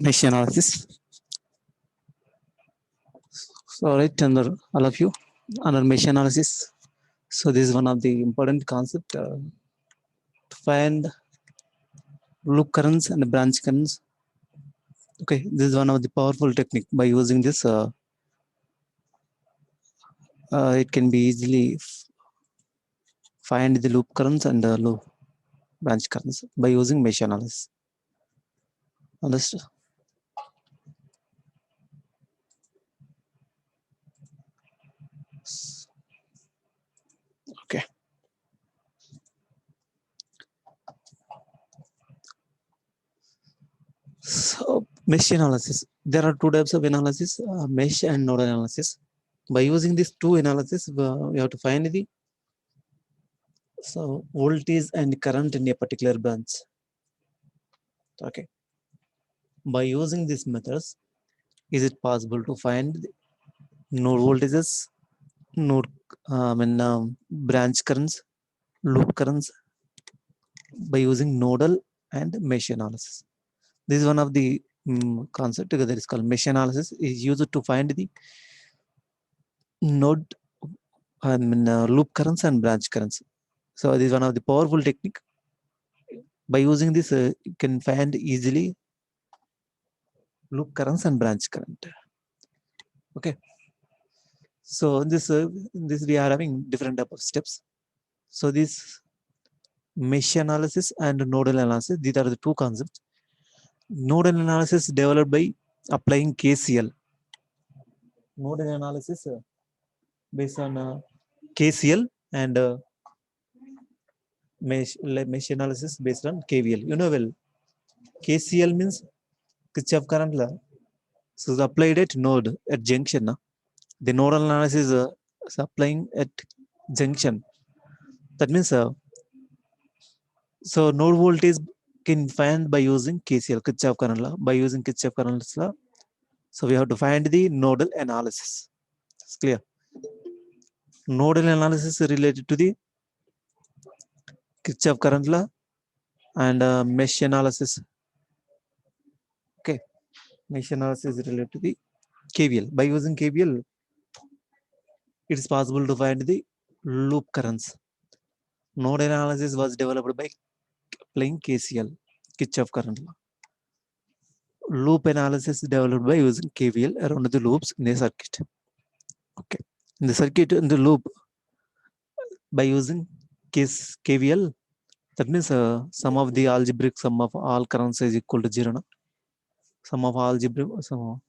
Mesh analysis. So, right under all of you, under mesh analysis. So, this is one of the important concept to find loop currents and branch currents. Okay, this is one of the powerful technique. By using this, it can be easily find the loop currents and loop branch currents by using mesh analysis. Understood? Okay. So, mesh analysis. There are two types of analysis: mesh and node analysis. By using these two analysis, we have to find the voltage and current in a particular branch. Okay. By using these methods, is it possible to find node voltages, node branch currents, loop currents by using nodal and mesh analysis? This is one of the concept that is called mesh analysis. Is used to find the node loop currents and branch currents. So this is one of the powerful technique. By using this, you can find easily loop currents and branch current. Okay. So this we are having different type of steps. So this mesh analysis and nodal analysis, these are the two concepts. Nodal analysis developed by applying KCL. Nodal analysis based on KCL and mesh analysis based on KVL. You know well, KCL means Kirchhoff current law. So it's applied at node at junction. The nodal analysis is applying at junction. That means so node voltage can find by using KCL, Kirchhoff current law. By using Kirchhoff current law, so we have to find the nodal analysis. It's clear. Nodal analysis is related to the Kirchhoff current law and mesh analysis. Okay, mesh analysis is related to the KVL. By using KVL, it is possible to find the loop currents. Node analysis was developed by applying KCL, Kirchhoff current law. Loop analysis is developed by using KVL around the loops in a circuit. Okay, in the circuit in the loop, by using KVL, that means sum of the algebraic sum of all currents is equal to 0. No? Sum of algebraic sum.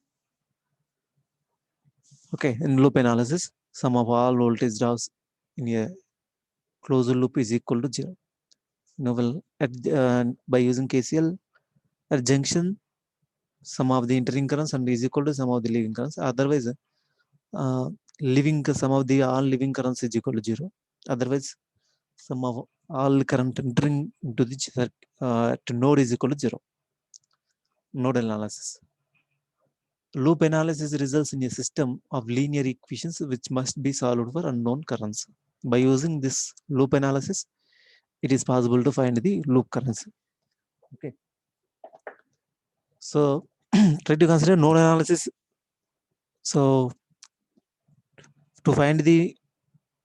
Okay, in loop analysis, sum of all voltage drops in a closed loop is equal to 0. Well, by using KCL at junction, sum of the entering currents and is equal to sum of the leaving currents. Otherwise, sum of the all leaving currents is equal to 0. Otherwise, sum of all current entering into the node is equal to 0. Node analysis. Loop analysis results in a system of linear equations which must be solved for unknown currents. By using this loop analysis, it is possible to find the loop currents. Okay. So try to consider node analysis. So to find the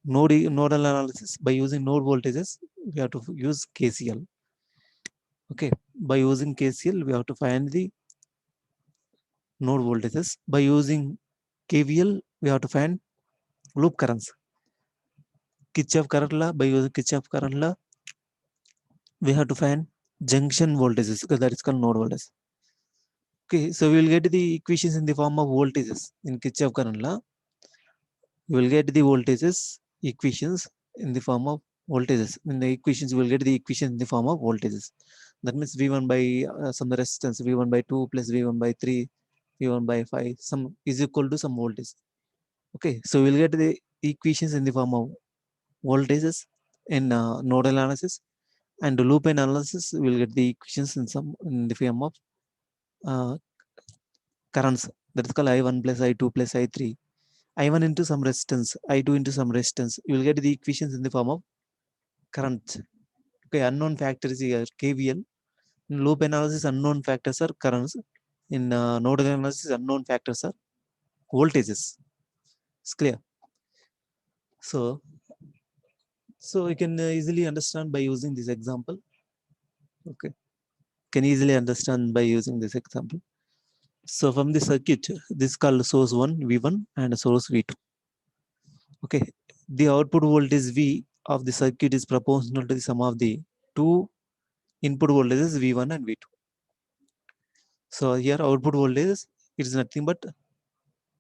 nodal analysis by using node voltages, we have to use KCL. Okay. By using KCL, we have to find the node voltages. By using KVL, we have to find loop currents. Kirchhoff current law, by using Kirchhoff current law, we have to find junction voltages because that is called node voltage. Okay, so we will get the equations in the form of voltages in Kirchhoff current law. You will get the voltages equations in the form of voltages. In the equations, you will get the equation in the form of voltages. That means V1 by some resistance, V1 by 2 plus V1 by 3, V1 by 5, some is equal to some voltage. Okay, so we'll get the equations in the form of voltages in nodal analysis, and loop analysis we'll get the equations in the form of currents. That is called I1 plus I2 plus I3. I1 into some resistance, I2 into some resistance. You will get the equations in the form of current. Okay, unknown factor is here KVL. In loop analysis, unknown factors are currents. In nodal analysis, unknown factors are voltages. It's clear. So you can easily understand by using this example. Okay, can easily understand by using this example. So from the circuit, this is called source 1 V1 and source V2. Okay, the output voltage V of the circuit is proportional to the sum of the two input voltages V1 and V2. So here output voltage is nothing but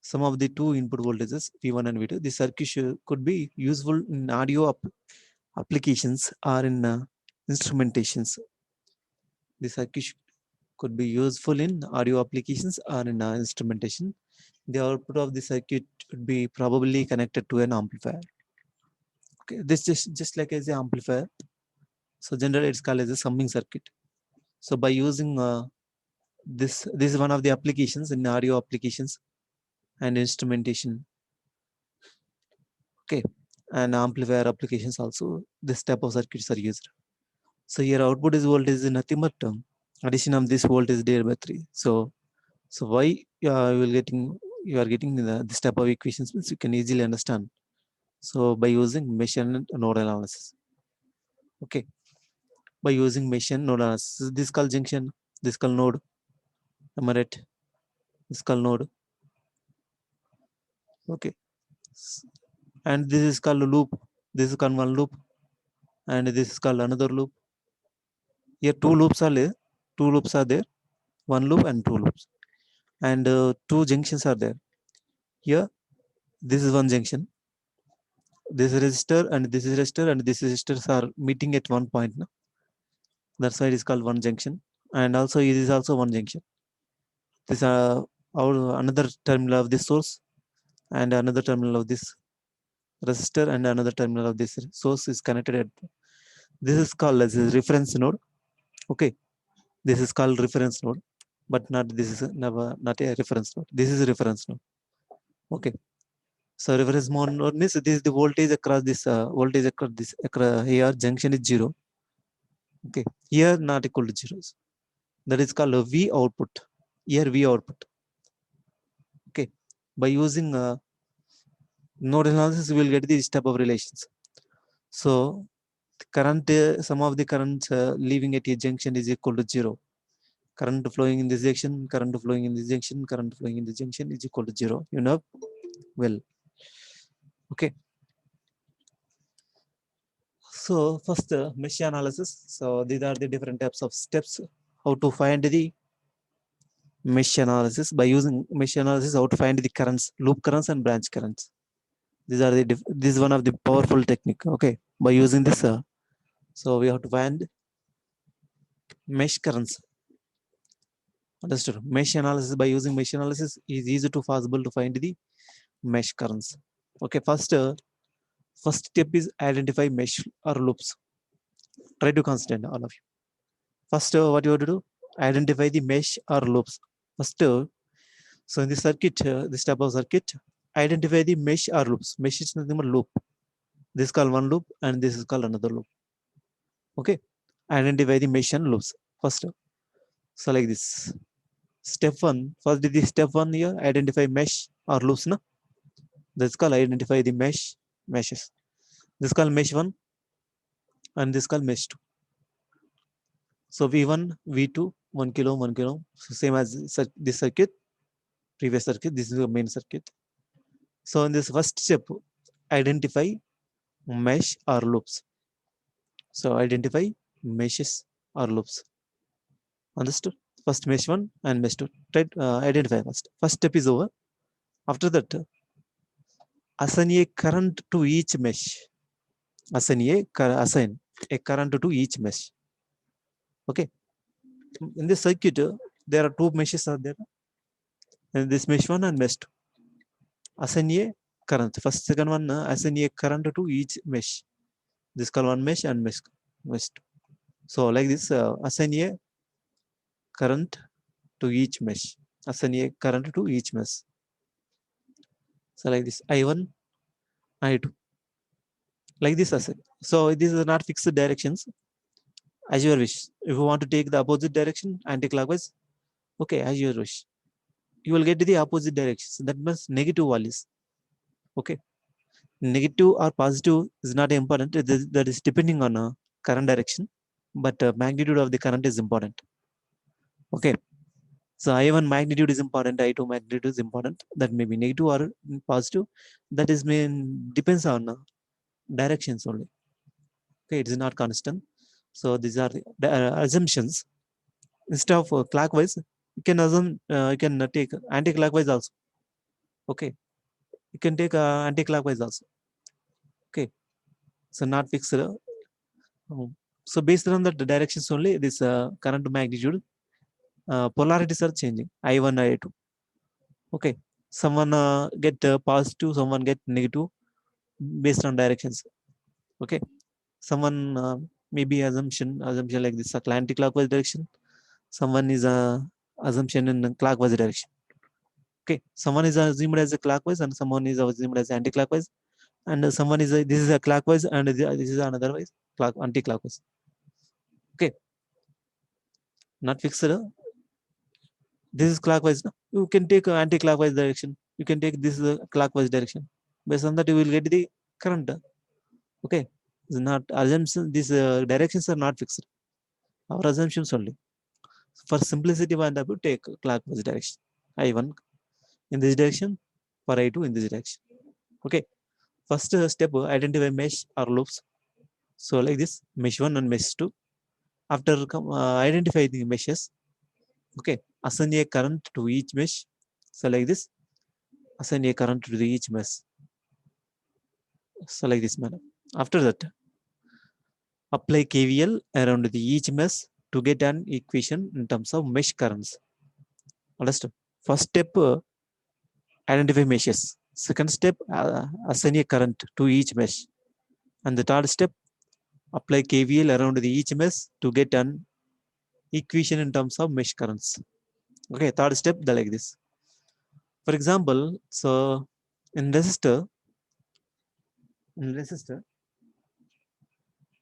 sum of the two input voltages V1 and V2. The circuit could be useful in audio applications or in instrumentations. The circuit could be useful in audio applications or in instrumentation. The output of the circuit would be probably connected to an amplifier. Okay, this just like as an amplifier. So generally it's called as a summing circuit. So by using this is one of the applications in audio applications and instrumentation. Okay, and amplifier applications also this type of circuits are used. So here output is voltage is nothing but addition of this voltage divided by 3. So why you are getting this type of equations means you can easily understand. So by using mesh and node analysis. Okay, by using mesh and node analysis, this called junction, this called node. Am I right? This called node. Okay, and this is called loop. This is called one loop, and this is called another loop. Here two loops are there. Two loops are there. One loop and two loops, and two junctions are there. Here, this is one junction. This resistor and this resistor and this resistors are meeting at one point. No? That's why it is called one junction, and also it is also one junction. This another terminal of this source, and another terminal of this resistor, and another terminal of this source is connected at. This is called as a reference node. Okay, this is called reference node, but not this is never not a reference node. This is a reference node. Okay, so reference node means this is the voltage across this voltage across here junction is 0. Okay, here not equal to 0. That is called a V output. Here V output. Okay, by using node analysis, we will get these type of relations. So current, some of the currents leaving at a junction is equal to 0. Current flowing in this junction, current flowing in this junction, current flowing in this junction is equal to 0. You know, well. Okay. So first mesh analysis. So these are the different types of steps how to find the mesh analysis. By using mesh analysis, how to find the currents, loop currents and branch currents. These are the this is one of the powerful technique. Okay, by using this, so we have to find mesh currents. Understood? Mesh analysis, by using mesh analysis is easy to possible to find the mesh currents. Okay, first step is identify mesh or loops. Try to concentrate all of you. First, what you have to do? Identify the mesh or loops. First, so in the circuit, this type of circuit, identify the mesh or loops. Mesh is nothing but loop. This is called one loop and this is called another loop. Okay, identify the mesh and loops first. So like this. Step one, first the step one here, identify mesh or loops. No? That's called identify the meshes. This is called mesh one and this is called mesh two. So V1, V2, 1 kilo, 1 kilo. So same as this circuit, previous circuit, this is the main circuit. So in this first step, identify mesh or loops. So identify meshes or loops. Understood? First mesh one and mesh two. Try identify first. First step is over. After that, assign a current to each mesh. Assign a current to each mesh. Okay. In this circuit, there are two meshes are there. And this mesh one and mesh two. Assign a current. First, second one, assign a current to each mesh. This called one mesh and mesh two. So like this, assign a current to each mesh. Assign a current to each mesh. So like this, I1, I2. Like this assign. So this is not fixed directions. as your wish. If you want to take the opposite direction, anti-clockwise, okay, as your wish. You will get to the opposite directions. That means negative values. Okay, negative or positive is not important. That is depending on current direction, but magnitude of the current is important. Okay, so I1 magnitude is important, I2 magnitude is important. That may be negative or positive. That is mean depends on directions only. Okay, it is not constant. So these are the assumptions. Instead of clockwise, you can assume, you can take anti-clockwise also. Okay, you can take anti-clockwise also. Okay, so not fixed. So based on the directions only, this current magnitude polarities are changing. I1, I2. Okay, someone get positive, someone get negative based on directions. Okay, someone maybe assumption like this anti-clockwise direction. Someone is assumption in clockwise direction. Okay, someone is assumed as a clockwise and someone is assumed as anti-clockwise, and someone is this is a clockwise and this is another wise anti-clockwise. Okay, not fixed. This is clockwise. No? You can take anti-clockwise direction. You can take this clockwise direction. Based on that, you will get the current. Okay, it's not assumption. These directions are not fixed. Our assumptions only. For simplicity, we want to take clockwise direction. I1 in this direction, for I2 in this direction. Okay. First step, identify mesh or loops. So like this, mesh 1 and mesh 2. After identify the meshes, okay, assign a current to each mesh. So like this, assign a current to each mesh. So like this manner. After that, apply KVL around the each mesh to get an equation in terms of mesh currents. Understood? First step, identify meshes. Second step, assign a current to each mesh. And the third step, apply KVL around the each mesh to get an equation in terms of mesh currents. Okay, third step, the like this. For example, so in resistor,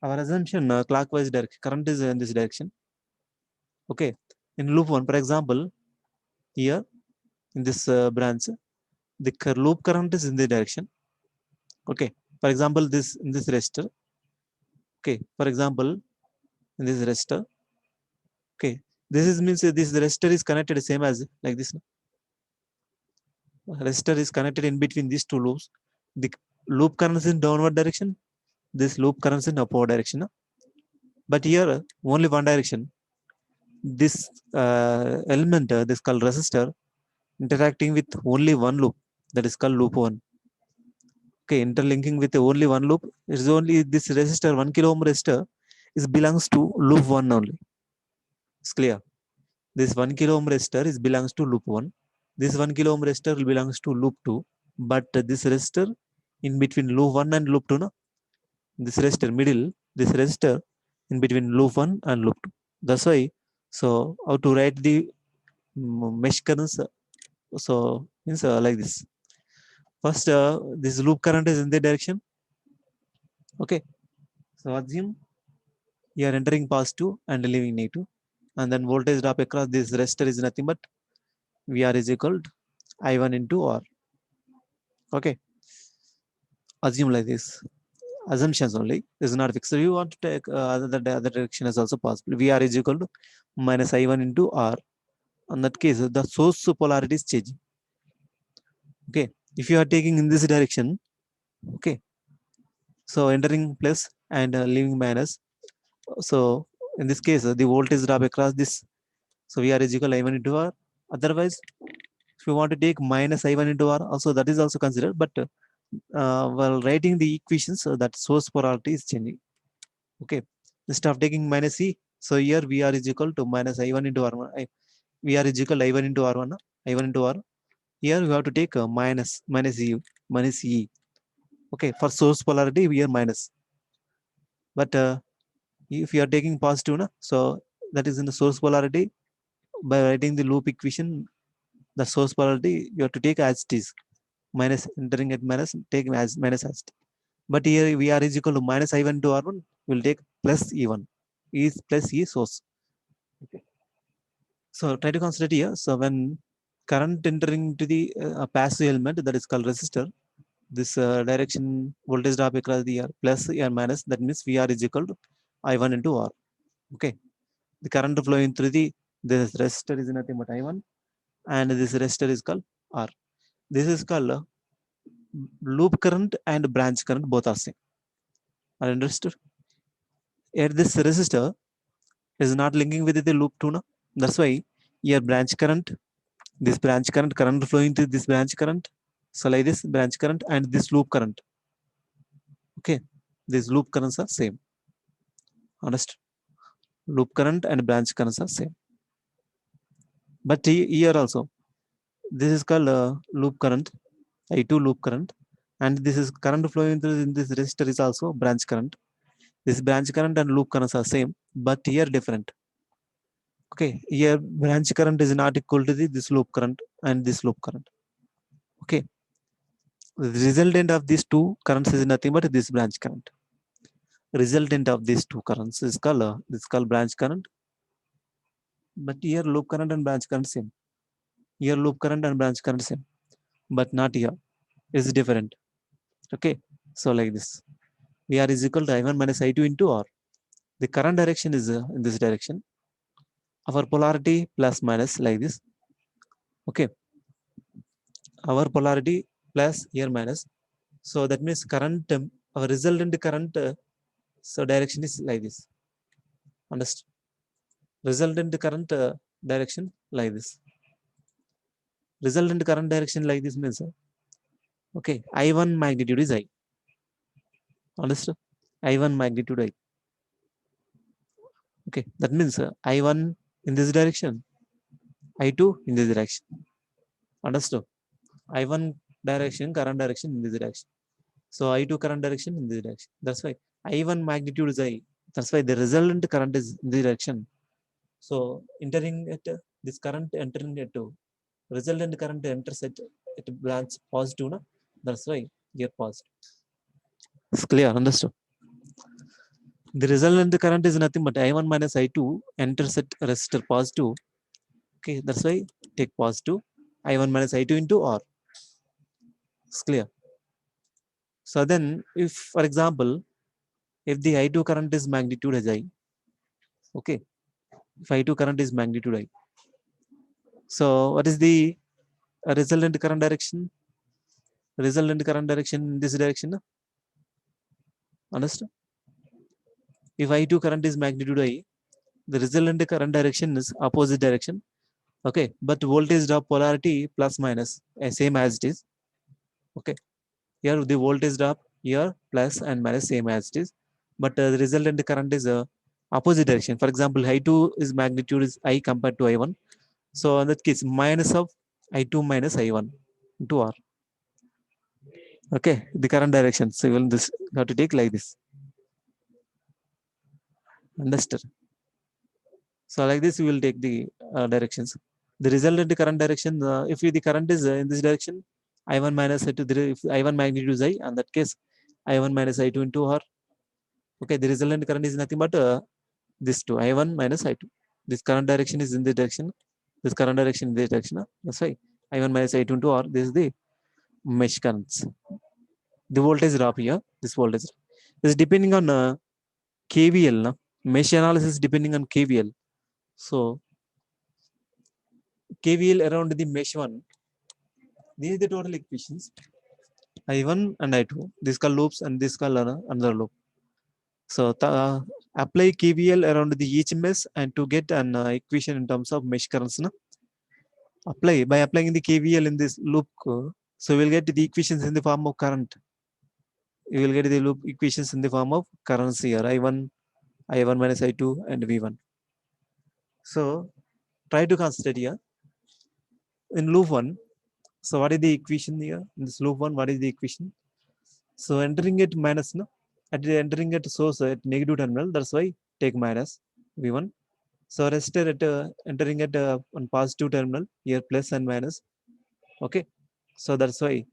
our assumption clockwise direction, current is in this direction. Okay, in loop one, for example, here in this branch, the loop current is in the direction. Okay, for example, this in this resistor. Okay, for example, in this resistor. Okay, this is means this resistor is connected same as like this. Resistor is connected in between these two loops. The loop current is in downward direction. This loop current is in upward direction. But here only one direction. This element, this called resistor, interacting with only one loop. That is called loop one. Okay, interlinking with only one loop. It is only this resistor, 1 kilo ohm resistor, is belongs to loop one only. It's clear. This 1 kilo ohm resistor is belongs to loop one. This 1 kilo ohm resistor belongs to loop two. But this resistor in between loop one and loop two, no? This resistor middle, this resistor in between loop one and loop two. That's why. So how to write the mesh currents? So means like this. First, this loop current is in the direction. Okay. So assume you are entering positive and leaving negative, and then voltage drop across this resistor is nothing but VR is equal to I1 into R. Okay. Assume like this. Assumptions only is not fixed. So you want to take other direction is also possible. VR is equal to minus I1 into R. In that case, the source polarity is changing. Okay. If you are taking in this direction, okay. So entering plus and leaving minus. So in this case, the voltage drop across this. So VR is equal to I1 into R. Otherwise, if you want to take minus I1 into R, also that is also considered. But while writing the equations, that source polarity is changing. Okay. Instead of taking minus E, so here VR is equal to minus I1 into R1. VR is equal to I1 into R1. I1 into R. Here we have to take minus E. Okay. For source polarity, we are minus. But if you are taking positive, so that is in the source polarity. By writing the loop equation, the source polarity you have to take as it is. Minus, entering at minus, taking as minus as it. But here VR is equal to minus I1 to R1, will take plus E1. is plus E source. Okay. So try to consider here. So when current entering to the passive element, that is called resistor, this direction voltage drop across the R plus or minus, that means VR is equal to I1 into R. Okay. The current flowing through this resistor is nothing but I1, and this resistor is called R. This is called loop current and branch current, both are same. Are understood? Yet this resistor is not linking with the loop 2 now. That's why here branch current, this branch current flowing through this branch current. So like this branch current and this loop current. Okay, these loop currents are same. Understood? Loop current and branch currents are same. But here also, this is called loop current, I2 loop current, and this is current flowing through in this resistor is also branch current. This branch current and loop currents are same, but here different. Okay, here branch current is not equal to this loop current and this loop current. Okay, the resultant of these two currents is nothing but this branch current. Resultant of these two currents is called this is called branch current, but here loop current and branch current same. Here loop current and branch current same, but not here. It's different. Okay, so like this, VR is equal to I1 minus I2 into R. The current direction is in this direction. Our polarity plus minus like this. Okay, our polarity plus here minus. So that means current, our resultant current, so direction is like this. Understand? Resultant current direction like this. Resultant current direction like this means, okay, I1 magnitude is I. Understand? I1 magnitude I. Okay, that means I1 in this direction, I2 in this direction. Understood? I1 direction, current direction in this direction. So I2 current direction in this direction. That's why I1 magnitude is I. That's why the resultant current is in this direction. So entering at this current entering at resultant current enters at branch positive. Na? That's why here positive. It's clear, understood. The resultant current is nothing but I1 minus I2 enters at resistor positive. Okay, that's why take positive. I1 minus I2 into R. It's clear. So then, if for example, if the I2 current is magnitude as I, okay, if I2 current is magnitude I, so what is the resultant current direction? Resultant current direction in this direction. No? Understand? If I2 current is magnitude I, the resultant current direction is opposite direction. Okay, but voltage drop polarity plus minus same as it is. Okay, here the voltage drop here plus and minus same as it is, but the resultant current is opposite direction. For example, I2 is magnitude is I compared to I1. So in that case, minus of I2 minus I1 into R. Okay, the current direction. So you will this you have to take like this. Understood? So like this, we will take the directions. The resultant current direction, if the current is in this direction, I1 minus I2, if I1 magnitude is I, in that case, I1 minus I2 into R. Okay, the resultant current is nothing but this two, I1 minus I2. This current direction is in this direction. This current direction in this direction. That's why I1 minus I2 into R. This is the mesh currents. The voltage drop here. This voltage is depending on KVL. No? Mesh analysis depending on KVL. So KVL around the mesh one. These are the total equations. I1 and I2. This called loops and this called another loop. So apply KVL around the each mesh and to get an equation in terms of mesh currents. No? Apply by applying the KVL in this loop. So we'll get the equations in the form of current. You will get the loop equations in the form of currents here. I1, I1 minus I2 and V1. So try to consider here. In loop 1, so what is the equation here? In this loop 1, what is the equation? So entering it minus, no? Entering at source at negative terminal, that's why take minus V1. So resistor at entering at on positive terminal, here plus and minus. Okay. So that's why.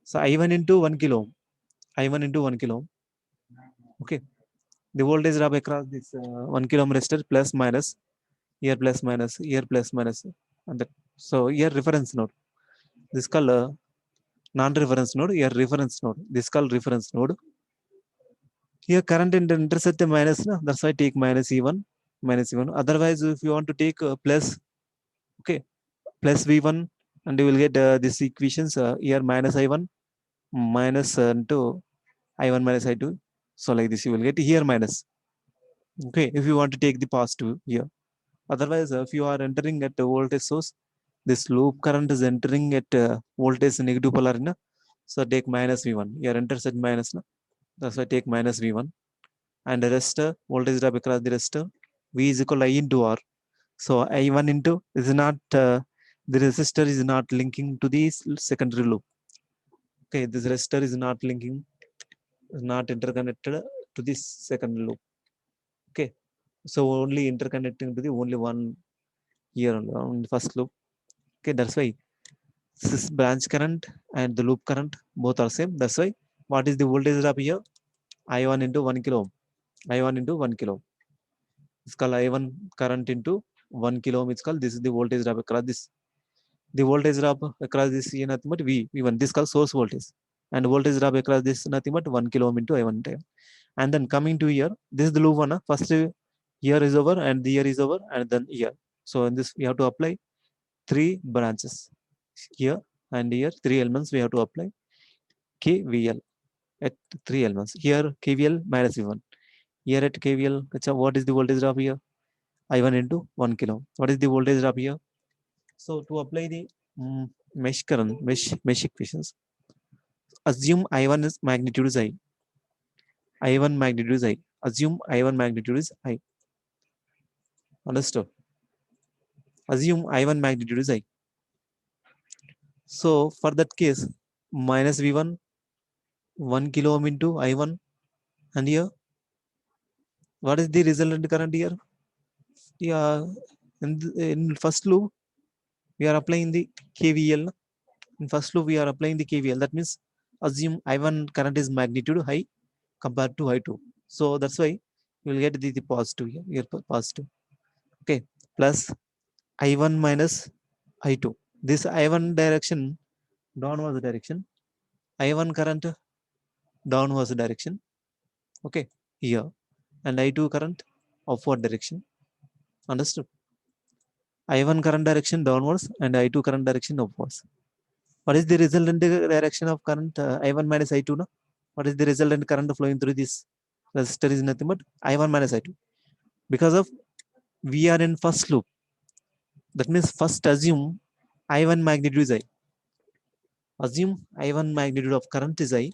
So I1 into 1 kilo ohm. I1 into 1 kilo ohm. Okay. The voltage drop across this 1 kilo ohm resistor plus minus, here plus minus, here plus minus, and that. So here reference node. This called non-reference node. Here reference node. This called reference node. Here current intersect minus. That's why I take minus E1, minus E1. Otherwise, if you want to take plus, okay, plus V1, and you will get this equations here minus I1 minus into I1 minus I2. So like this, you will get here minus. Okay, if you want to take the positive here. Otherwise, if you are entering at the voltage source, this loop current is entering at voltage negative polar. So take minus V1. Here enters at minus. That's why take minus V1. And the resistor, voltage drop across the resistor, V is equal to I into R. So I1 into is not, the resistor is not linking to the secondary loop. Okay, this resistor is not linking, is not interconnected to this secondary loop. Okay, so only interconnecting to the only one here on the first loop. Okay, that's why this branch current and the loop current both are same. That's why what is the voltage drop here? I1 into 1 kilo ohm. I1 into 1 kilo ohm. It's called I1 current into 1 kilo ohm. It's called, this is the voltage drop across this. The voltage drop across this is nothing but V1. This is called source voltage. And voltage drop across this nothing but 1 kilo ohm into I1 time. And then coming to here, this is the loop one. First here is over and the here is over and then here. So in this we have to apply 3 branches here and here, 3 elements we have to apply KVL at 3 elements. Here KVL minus V1. Here at KVL, what is the voltage drop here? I1 into 1 kilo. What is the voltage drop here? So to apply the mesh current, mesh equations, assume I1 is magnitude is I. I1 magnitude is I. Assume I1 magnitude is I. Understood? Assume I1 magnitude is I. So for that case, minus V1, 1 kilo ohm into I1, and here, what is the resultant current here? Yeah, in first loop, we are applying the KVL. In first loop, we are applying the KVL. That means assume I1 current is magnitude high compared to I2. So that's why you will get the positive here, positive. Okay, plus I1 minus I2. This I1 direction, downwards direction. I1 current, downwards direction. Okay, here. And I2 current, upward direction. Understood? I1 current direction downwards and I2 current direction upwards. What is the resultant direction of current I1 minus I2? No? What is the resultant current flowing through this resistor is nothing but I1 minus I2. Because of we are in first loop. That means first assume I1 magnitude is I. Assume I1 magnitude of current is I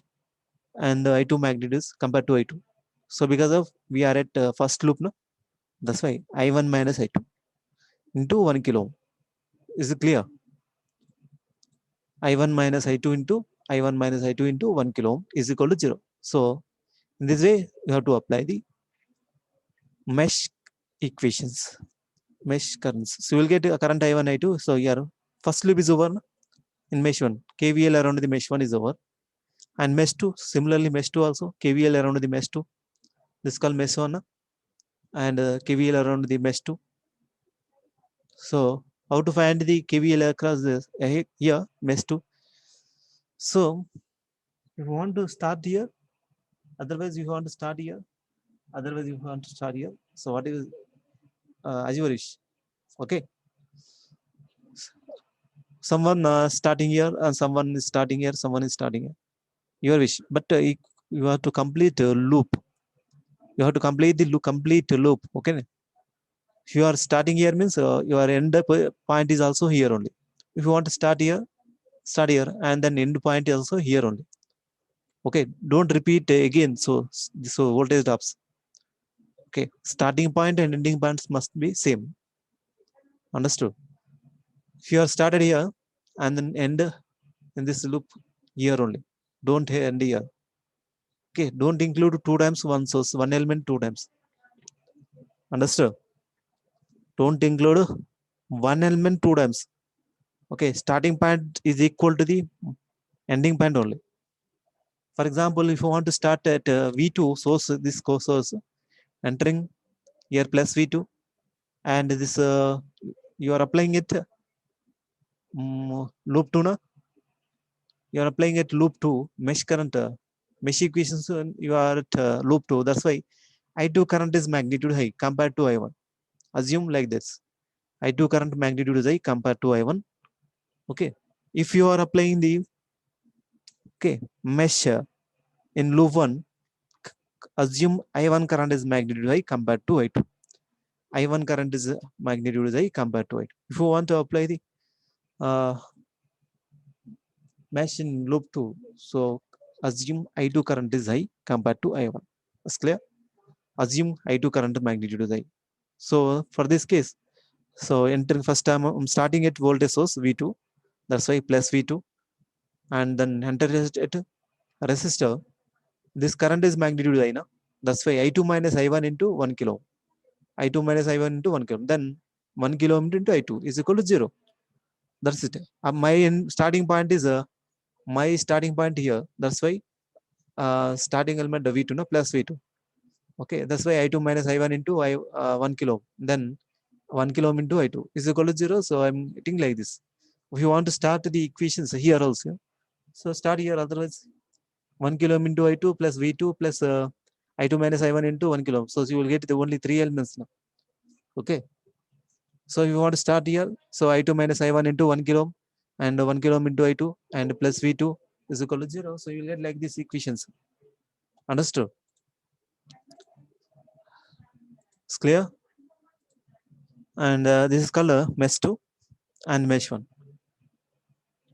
and I2 magnitude is compared to I2. So because of we are at first loop, no? That's why I1 minus I2 into 1 kilo ohm. Is it clear? I1 minus I2 into I1 minus I2 into 1 kilo ohm is equal to 0. So in this way, you have to apply the mesh equations, mesh currents. So you will get a current I1, I2. So here, first loop is over in mesh 1. KVL around the mesh 1 is over. And mesh 2, similarly mesh 2 also, KVL around the mesh 2. This is called mesh 1 and KVL around the mesh 2. So how to find the KVL across this here, mesh 2. So if you want to start here, otherwise you want to start here, otherwise you want to start here. So what is as you wish. Okay, someone starting here and someone is starting here, someone is starting here, your wish. But you have to complete a loop. You have to complete the complete loop. Okay, if you are starting here means your end point is also here only. If you want to start here, start here, and then end point is also here only. Okay, don't repeat again. So voltage drops. Okay, starting point and ending points must be same. Understood? If you are started here and then end in this loop here only, don't end here. Okay, don't include 2 times one source, one element 2 times. Understood? Don't include one element 2 times. Okay, starting point is equal to the ending point only. For example, if you want to start at V2 source, this source, entering here plus V2, and this you are applying it loop 2 na, you are applying it loop 2 mesh current mesh equations, you are at loop 2. That's why I2 current is magnitude high compared to I1. Assume like this, I2 current magnitude is high compared to I1. Okay, if you are applying the mesh in loop 1, assume I1 current is magnitude high compared to I2. I1 current is magnitude is high compared to I2. If you want to apply the uh, mesh in loop 2, so assume I2 current is high compared to I1. That's clear? Assume I2 current magnitude is high. So for this case, so entering first time, I'm starting at voltage source V2. That's why plus V2, and then enter at resistor. This current is magnitude I, na? That's why I2 minus I1 into 1 kilo. I2 minus I1 into 1 kilo. Then 1 kilo into I2 is equal to 0. That's it. My starting point is my starting point here. That's why starting element V2 no, plus V2. Okay, that's why I2 minus I1 into 1 kilo. Then 1 kilo into I2 is equal to 0. So I'm getting like this. If you want to start the equations here also, so start here. Otherwise, 1 kilo into I2 plus V2 plus I2 minus I1 into 1 kilo. So you will get the only 3 elements now. Okay. So if you want to start here, so I2 minus I1 into 1 kilo and 1 kilo into I2 and plus V2 is equal to 0. So you will get like these equations. Understood? It's clear? And this is called mesh 2 and mesh 1.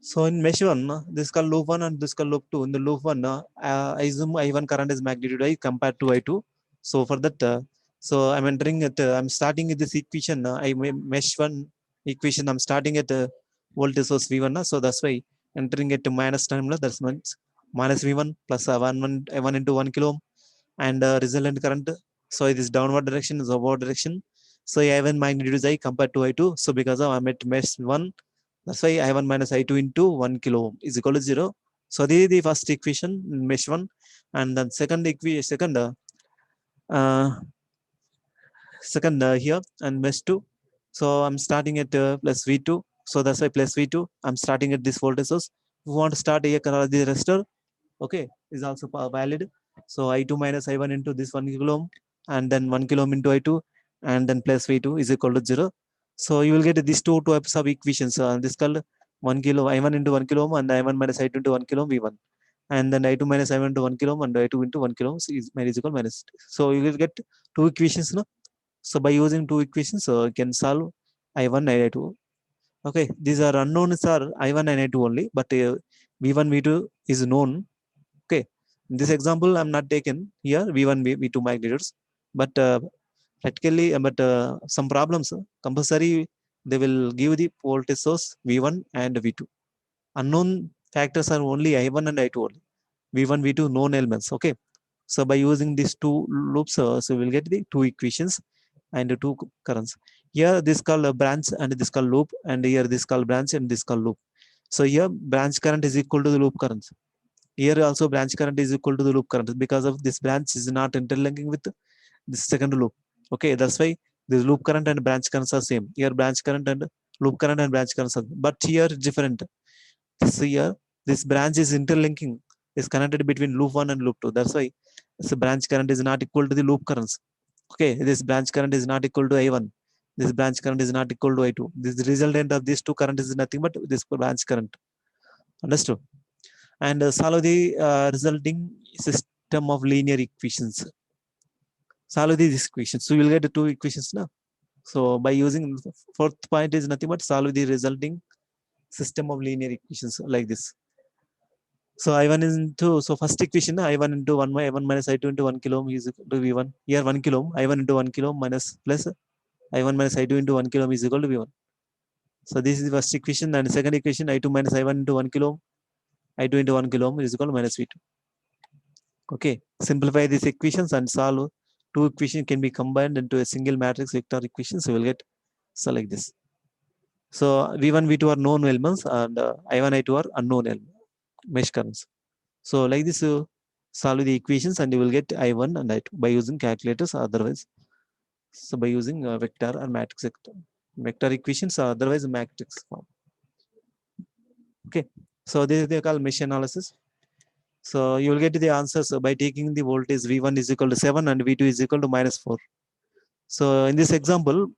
So in mesh 1, this is called loop 1 and this is called loop 2. In the loop 1, I assume I1 current is magnitude I compared to I2. So for that, so I'm entering at, I'm starting with this equation. I mesh 1 equation, I'm starting at voltage source V1. So that's why entering at minus terminal, that's means minus V1 plus 1 into 1 kilo ohm, and resultant current. So it is downward direction, is upward direction. So I1 magnitude is I compared to I2. So because of I'm at mesh 1, that's why I1 minus I2 into 1 kilo ohm is equal to 0. So this is the first equation in mesh 1. And then second equation, uh, here and mesh 2. So I'm starting at plus V2. So that's why plus V2. I'm starting at this voltage source. If you want to start here, the resistor, okay, is also valid. So I2 minus I1 into this 1 kilo ohm and then 1 kilo ohm into I2 and then plus V2 is equal to 0. So you will get these two types of equations. This called 1 kilo I1 into 1 kilo ohm and I1 minus I2 into 1 kilo ohm V1. And then I2 minus I1 into 1 kilo ohm and I2 into 1 kilo ohm is equal minus. So you will get two equations. No? So by using two equations, you can solve I1 and I2. Okay, these are unknowns are I1 and I2 only, but V1, V2 is known. Okay, in this example, I'm not taken here V1, V2 magnitudes, but practically, but some problems compulsory they will give the voltage source V1 and V2. Unknown factors are only I1 and I2 only. V1, V2 known elements. Okay, so by using these two loops, so we'll get the two equations and the two currents. Here this called a branch and this called loop, and here this called branch and this called loop. So here branch current is equal to the loop current. Here also branch current is equal to the loop current because of this branch is not interlinking with this second loop. Okay, that's why this loop current and branch currents are same. Here branch current and loop current and branch currents are, but here different. This here this branch is interlinking, is connected between loop 1 and loop 2. That's why this branch current is not equal to the loop currents. Okay, this branch current is not equal to I1. This branch current is not equal to I2. This resultant of these two current is nothing but this branch current. Understood? And solve the resulting system of linear equations. Solve these equations. So you will get the two equations now. So by using fourth point is nothing but solve the resulting system of linear equations like this. So I1 is into, so first equation I1 into 1 I1 minus I2 into 1 kilo ohm is equal to V1. Here 1 kilo ohm, I1 into 1 kilo ohm minus plus I1 minus I2 into 1 kilo ohm is equal to V1. So this is the first equation, and second equation I2 minus I1 into 1 kilo ohm, I2 into 1 kilo ohm is equal to minus V2. Okay, simplify these equations and solve. Two equations can be combined into a single matrix vector equation. So we'll get so like this. So V1, V2 are known elements and I1, I2 are unknown elements, mesh currents. So like this, solve the equations, and you will get I1 and I2 by using calculators, otherwise so by using vector or matrix vector equations, or otherwise matrix form. Okay, so this is they call mesh analysis. So you will get the answers by taking the voltage V1 is equal to 7 and V2 is equal to -4. So in this example,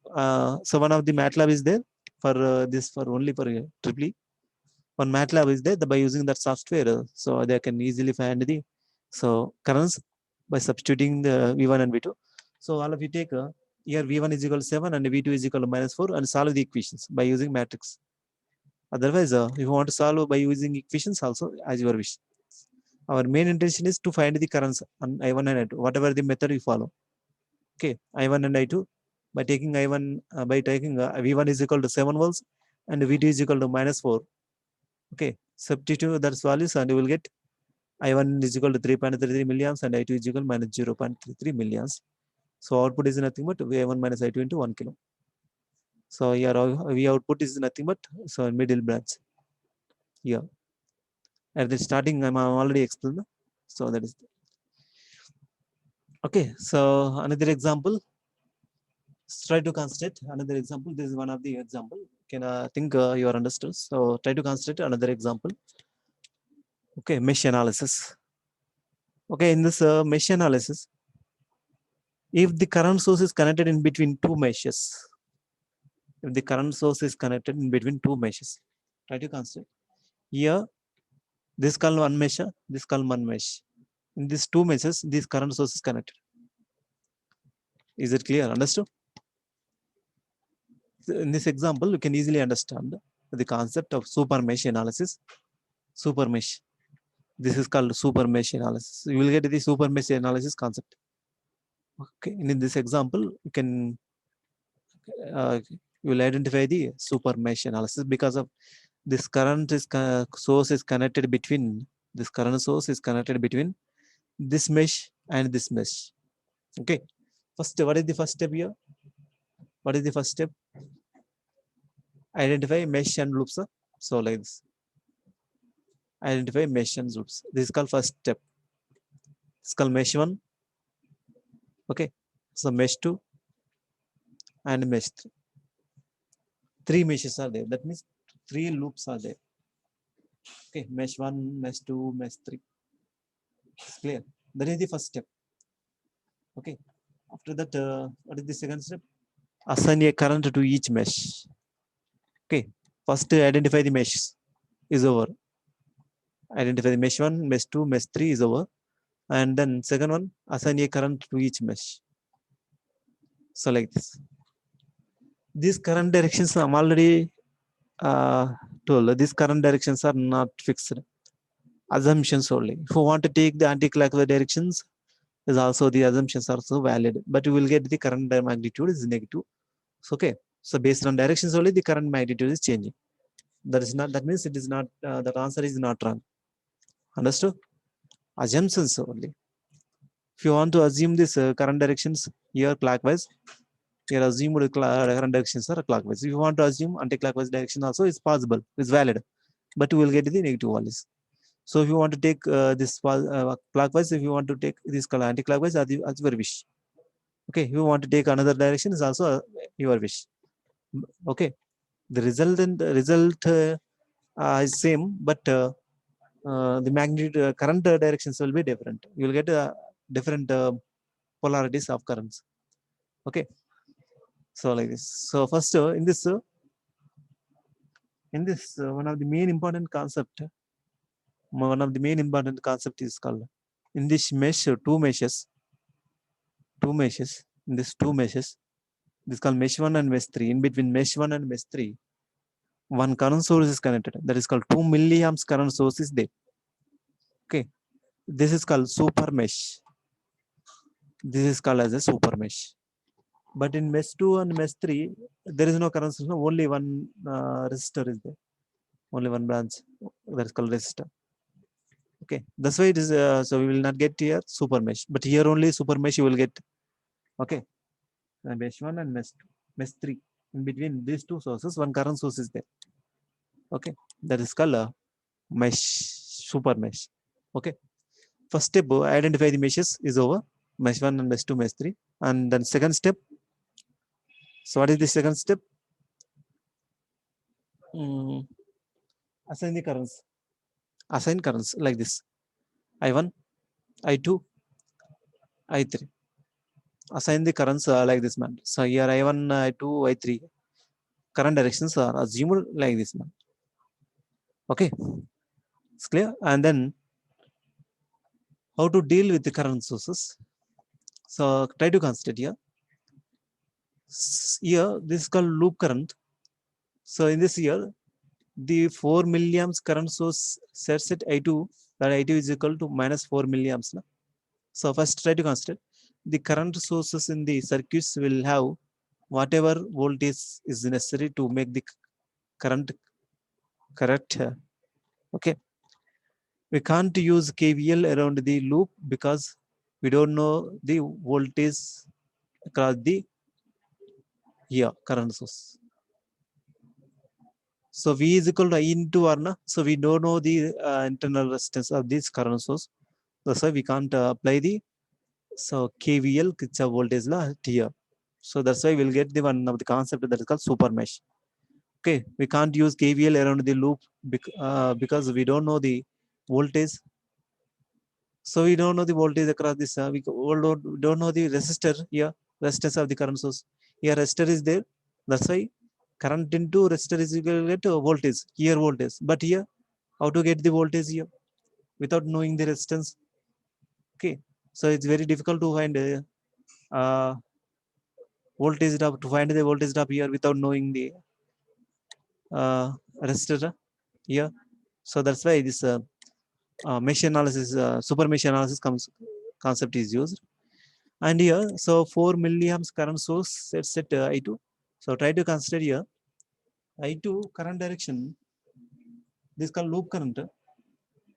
so one of the MATLAB is there for this, for only for triple E. One MATLAB is there by using that software, so they can easily find the currents by substituting the V1 and V2. So all of you take here V1 is equal to 7 and V2 is equal to -4 and solve the equations by using matrix. Otherwise, if you want to solve by using equations also, as your wish. Our main intention is to find the currents on I1 and I2, whatever the method you follow. Okay, I1 and I2 by taking I1 by taking V1 is equal to 7 volts and V2 is equal to -4. Okay, substitute that values and you will get I1 is equal to 3.33 milliamps and I2 is equal to -0.33 milliamps. So output is nothing but V1 minus I2 into 1 kilo. So here V output is nothing but so middle branch. Yeah, at the starting I'm already explained. So that is okay. So another example. Try to consider another example. This is one of the example. Can think you are understood. So try to consider another example. Okay, mesh analysis. Okay, in this mesh analysis, if the current source is connected in between two meshes, if the current source is connected in between two meshes, try to consider. Here, this called one mesh, this called one mesh. In these two meshes, this current source is connected. Is it clear? Understood? In this example, you can easily understand the concept of super mesh analysis. Super mesh. This is called super mesh analysis. You will get the super mesh analysis concept. Okay, in this example, you can you will identify the super mesh analysis because of this current is source is connected between this current source is connected between this mesh and this mesh. Okay, first, what is the first step here? What is the first step? Identify mesh and loops. So like this. Identify mesh and loops. This is called first step. It's called mesh 1. Okay, so mesh 2 and mesh 3. 3 meshes are there. That means 3 loops are there. Okay, mesh 1, mesh 2, mesh 3. It's clear. That is the first step. Okay. After that, what is the second step? Assign a current to each mesh. Okay. First, identify the meshes is over. Identify the mesh 1, mesh 2, mesh 3 is over. And then second one, assign a current to each mesh. So like this. These current directions I'm already told. These current directions are not fixed. Assumptions only. If you want to take the anti-clockwise directions, is also the assumptions are so valid, but you will get the current magnitude is negative. So, okay, so based on directions only the current magnitude is changing. That is not, that means it is not that answer is not wrong. Understood? Assumptions only. If you want to assume this current directions here clockwise, here assumed current directions are clockwise. If you want to assume anti-clockwise direction also is possible, is valid, but you will get the negative values. So if you want to take this clockwise, if you want to take this anti-clockwise, as your wish. Okay, if you want to take another direction is also your wish. Okay, the result is same, but the magnitude current directions will be different. You will get different polarities of currents. Okay, so like this. So first in this one of the main important concept is called in this mesh in this two meshes, this is called mesh 1 and mesh 3. In between mesh 1 and mesh 3, one current source is connected, that is called 2 milliamps current source is there. Okay, this is called super mesh. This is called as a super mesh. But in mesh 2 and mesh 3, there is no current source, only one resistor is there, only one branch, that is called resistor. Okay, that's why it is so we will not get here super mesh, but here only super mesh you will get. Okay, mesh 1 and mesh 2, mesh 3, in between these two sources one current source is there. Okay, that is called mesh, super mesh. Okay, first step, identify the meshes is over. Mesh 1 and mesh 2, mesh 3. And then second step. So what is the second step? Assign the currents. Assign currents like this. I1, I2, I3. Assign the currents like this, man. So here I1, I2, I3. Current directions are assumed like this, man. Okay. It's clear. And then how to deal with the current sources. So try to consider here. Here, this is called loop current. So in this year, the 4 milliamps current source sets at I2, that I2 is equal to minus 4 milliamps. No? So first try to consider the current sources in the circuits will have whatever voltage is necessary to make the current correct. Okay. We can't use KVL around the loop because we don't know the voltage across the current source. So V is equal to I into R. So we don't know the internal resistance of this current source. That's why we can't apply the KVL, Kirchhoff voltage law here. So that's why we'll get the one of the concept that is called super mesh. Okay, we can't use KVL around the loop because we don't know the voltage. So we don't know the voltage across this. We don't know the resistor here, resistance of the current source. Here resistor is there. That's why current into resistor is equal to voltage, here voltage. But here, how to get the voltage here without knowing the resistance? Okay, so it's very difficult to find voltage drop, to find the voltage drop here without knowing the resistor here. So that's why this mesh analysis, super mesh analysis concept is used. And here, so 4 milliamps current source sets at I2. So try to consider here I2 current direction. This is called loop current.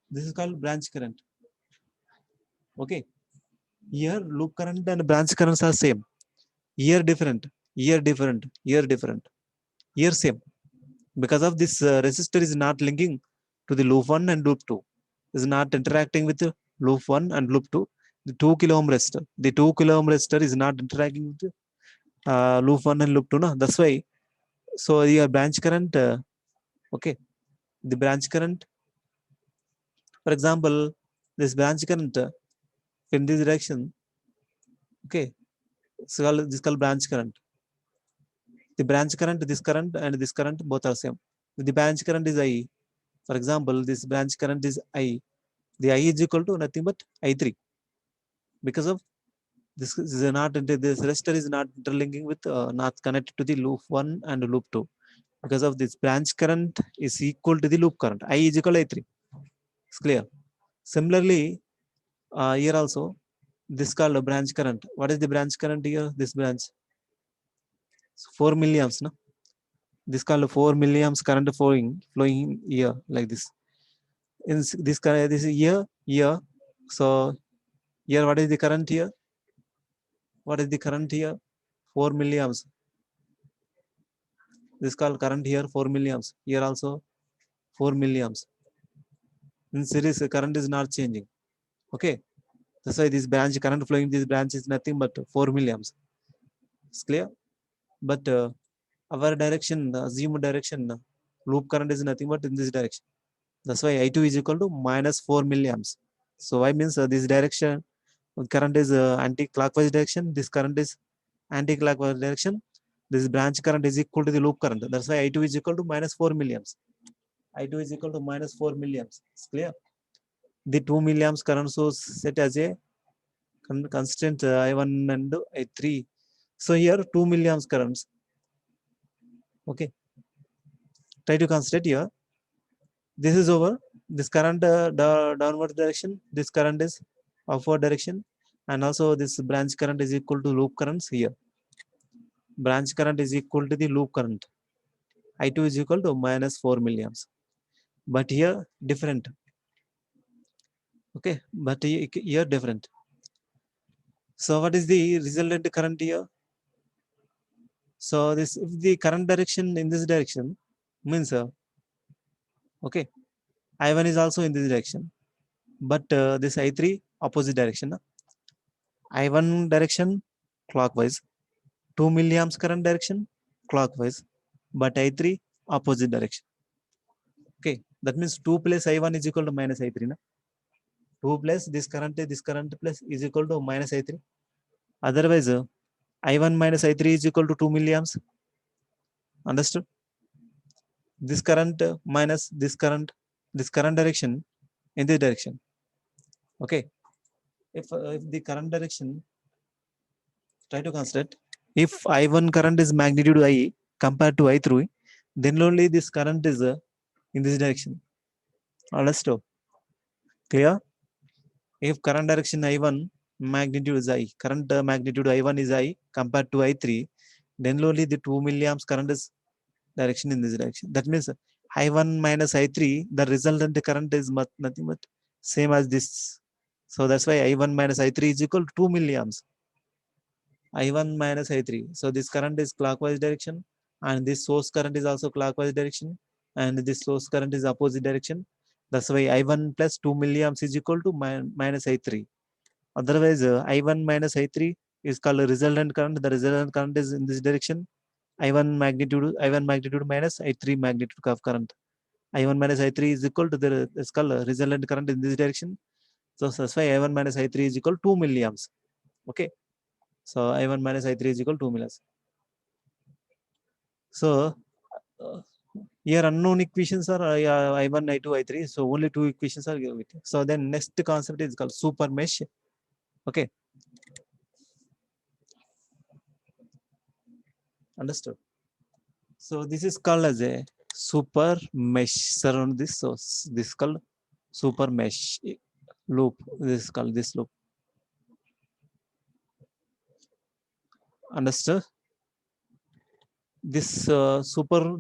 This is called branch current. Okay. Here loop current and branch currents are same. Here different. Here different. Here different. Here same. Because of this resistor is not linking to the loop 1 and loop 2. Is not interacting with the loop 1 and loop 2. The 2 kilo ohm resistor. The 2 kilo ohm resistor is not interacting with loop 1 and loop 2. No? That's why. So your branch current, okay, the branch current, for example, this branch current in this direction, okay, so this is called branch current. The branch current, this current and this current both are same. The branch current is I. For example, this branch current is I. The I is equal to nothing but I3. Because of this is not, this resistor is not interlinking with, not connected to the loop 1 and loop 2. Because of this branch current is equal to the loop current. I is equal to I3. It's clear. Similarly, here also, this called a branch current. What is the branch current here? This branch. So 4 milliamps. No? This called 4 milliamps current flowing here like this. In this current, this is here. So here, what is the current here? What is the current here? 4 milliamps. This called current here 4 milliamps. Here also 4 milliamps. In series, current is not changing. Okay. That's why this branch current flowing this branch is nothing but 4 milliamps. It's clear. But our direction, the assumed direction, loop current is nothing but in this direction. That's why I2 is equal to minus 4 milliamps. So I means this direction current is anti-clockwise direction. This current is anti-clockwise direction. This branch current is equal to the loop current. That's why I2 is equal to minus 4 milliamps. I2 is equal to minus 4 milliamps. It's clear. The 2 milliamps current source set as a constant I1 and I3. So here 2 milliamps currents. Okay. Try to consider here. This is over. This current downward direction. This current is upward direction. And also this branch current is equal to loop currents here. Branch current is equal to the loop current. I2 is equal to minus 4 milliamps. But here different. Okay. But here different. So what is the resultant current here? So this, if the current direction in this direction means okay, I1 is also in this direction, but this I3 opposite direction. I1 direction clockwise, 2 milliamps current direction clockwise, but I3 opposite direction. Okay, that means 2 plus I1 is equal to minus I3. Na? 2 plus this current plus is equal to minus I3. Otherwise, I1 minus I3 is equal to 2 milliamps. Understood? This current minus this current direction in this direction. Okay. If the current direction, try to consider, if I1 current is magnitude I compared to I3, then only this current is in this direction. Understood? Clear? If current direction I1 magnitude is I, current magnitude I1 is I compared to I3, then only the 2 milliamps current is direction in this direction. That means I1 minus I3, the resultant current is nothing but same as this. So that's why I1 minus I3 is equal to 2 milliamps. I1 minus I3. So this current is clockwise direction, and this source current is also clockwise direction, and this source current is opposite direction. That's why I1 plus 2 milliamps is equal to minus I3. Otherwise, I1 minus I3 is called a resultant current. The resultant current is in this direction. I1 magnitude minus I3 magnitude of current. I1 minus I3 is equal to the, it's called a resultant current in this direction. So that's why I1 minus I3 is equal to 2 milliamps. Okay. So I1 minus I3 is equal to 2 milliamps. So here unknown equations are I1, I2, I3. So only two equations are given. So then next concept is called super mesh. Okay. Understood? So this is called as a super mesh surround this source. This is called super mesh loop. This is called this loop. Understood? This super